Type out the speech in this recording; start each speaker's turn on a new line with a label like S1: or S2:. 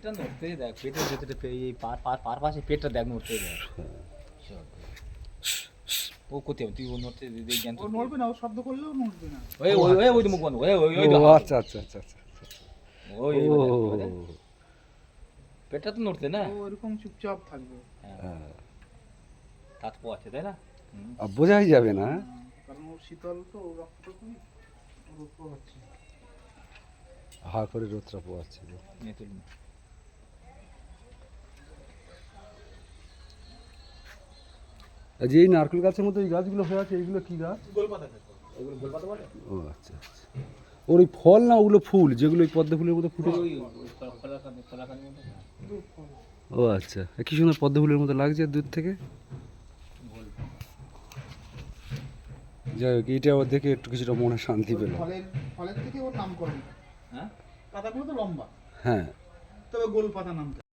S1: পেটটা নড়তেই দেখ, পেটের ভেতরে এই পার পাশে পেটটা দেখ নড়তেই দেখ। ও কোথায় তুই ও নড়তে দেখ জ্ঞান
S2: ও নড়বে না, ও শব্দ করলেও নড়বে না।
S1: ওই ওই ওই ওই তো মুখ বন্ধ, ওই ওই ওই
S3: ও
S1: তো
S3: আচ্ছা আচ্ছা আচ্ছা আচ্ছা
S1: ওই
S3: ও
S1: ওই দেখ, পেটটা তো নড়তে না।
S2: ও এরকম চুপচাপ থাকবে।
S3: হ্যাঁ।
S1: তাত পোয়াচ্ছে তাই না?
S3: আর বোঝাই যাবে না।
S2: কারণ ও শীতল তো, ও রক্তটা খুবই রোদ পোহাচ্ছে।
S3: হা করে রোদটা পোয়াচ্ছে।
S1: নিয়ে তুলুন।
S3: আর যে এই নারকেল গাছের মধ্যে এই গাছগুলো হয়ে আছে, এইগুলো কি গাছ?
S1: গোলপাতা থাকে, ওগুলো গোলপাতা বলে।
S3: ও আচ্ছা আচ্ছা। ওর ওই ফল না ওগুলো ফুল, যেগুলো ওই পদ্ম ফুলের মতো ফুটে?
S1: ওই কলাকান্দি মতো না।
S3: ও আচ্ছা, কি সুন্দর পদ্ম ফুলের মতো লাগছে দূর থেকে। যাই হোক, এইটা ওর দেখে একটু কিছুটা মনে শান্তি পেল।
S2: ফলের ফলের থেকে ওর নামকরণ।
S1: হ্যাঁ
S2: পাতাগুলো তো লম্বা,
S3: হ্যাঁ।
S2: তবে গোল পাতা নামটা।